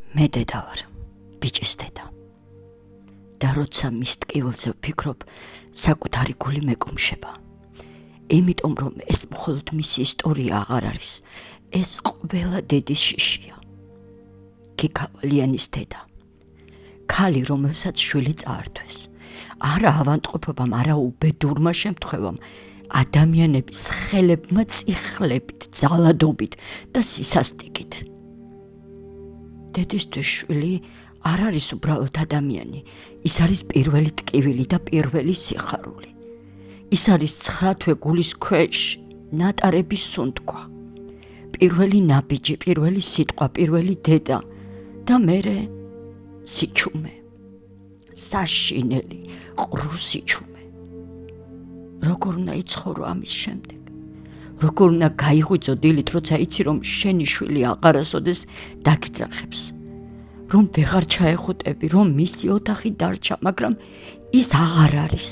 მე დედა ვარ, ბიჭის დედა. და როცა მის ტკივილზე ვფიქრობ, საკუთარი გული მეკუმშება. იმიტომ რომ ეს მხოლოდ მისი ისტორია აღარ არის, ეს ყველა დედის შიშია. კიკავალიანის დედა. ქალი, რომელსაც შვილი წაართვეს. არა ავანტყოფობამ, არა უბედურმა შემთხვევამ, ადამიანების ხელებმა წიხლებით, ძალადობით და სისასტიკით. დედისთვის შვილი არ არის უბრალოდ ადამიანი, ის არის პირველი ტკივილი და პირველი სიხარული. ის არის 9 თვე გულის ქვეშ ნატარების სუნთქვა. პირველი ნაბიჯი, პირველი სიტყვა, პირველი დედა და მერე სიჩუმე. საშინელი, ყრუ სიჩუმე. როგორ უნდა იცხოვრო ამის შემდეგ? როგორ უნდა გაიღვიძო დილით, როცა იცი რომ შენი შვილი აღარასოდეს დაგიძახებს? რომ ვეღარ ჩაეხუტები, რომ მისი ოთახი დარჩა, მაგრამ ის აღარ არის.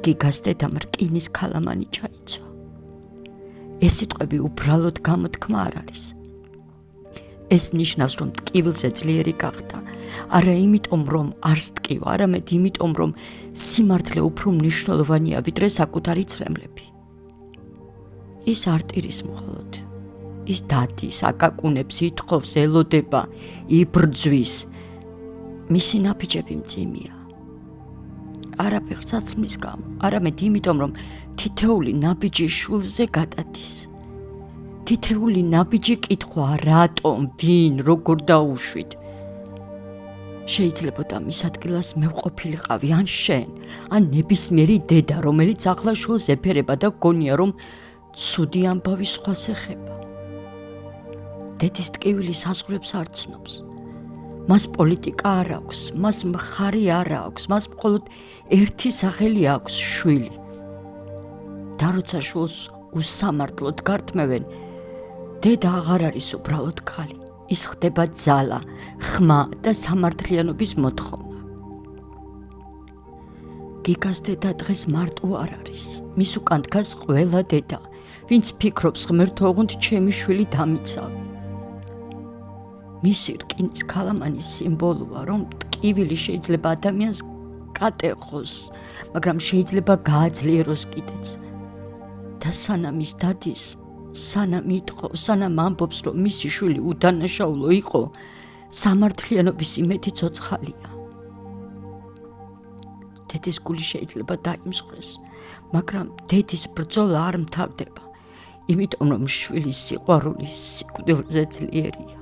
გიგას დედამ რკინის ქალამანი ჩაიცვა. ეს სიტყვები უბრალოდ გამოთქმა არ არის. ეს ნიშნავს, რომ ტკივილზე ძლიერი გახდა, არა იმიტომ, რომ არს ტკივა, არამედ იმიტომ, რომ სიმართლე უფრო მნიშვნელოვანია, ვიდრე საკუთარი ცრემლები. ის არ ტირის მხოლოდ. ის დადის, აკაკუნებს, ითხოვს, ელოდება, იბრძვის. მისი ნაბიჯები მძიმეა. არა ფეხსაცმლის გამო, არამედ იმიტომ, რომ თითეული ნაბიჯი შულზე გადადის. თითეული ნაბიჯი კითხვა, რატომ, ვინ, როგორ დაუშვით. შეიძლებოდა მის ადგილას მე ვყოფილიყავი, ან შენ, ან ნებისმიერი დედა, რომელიც ახლა შულს ეფერება და გონია, რომ ცუდი ამბავი სხვას ეხება. დედის ტკივილი საზღვრებს არ ცნობს. მას პოლიტიკა არ აქვს, მას მხარი არ აქვს, მას მხოლოდ ერთი სახელი აქვს, შვილი. და როცა შულს უსამართლოდ გართმევენ, დედა აღარ არის უბრალოდ ქალი. ის ხდება ძალა, ხმა და სამართლიანობის მოთხოვნა. გიგას დედა დღეს მარტო არ არის. მის უკან დგას ყველა დედა, ვინც ფიქრობს ღმერთო, ოღონდ ჩემი შვილი დამიცავი. მისი რკინის ქალამანის სიმბოლოა, რომ ტკივილი შეიძლება ადამიანს გატეხოს, მაგრამ შეიძლება გააძლიეროს კიდეც. და სანამ ის დადის, სანამ იტყობს, სანამ ამბობს, რომ მისი შვილი უდანაშაულო იყო, სამართლიანობის იმედი ცოცხალია. დედის გული შეიძლება დაიმსხვრეს, მაგრამ დედის ბრძოლა არ მთავრდება, იმიტომ რომ შვილის სიყვარული სიკვდილზე ძლიერია.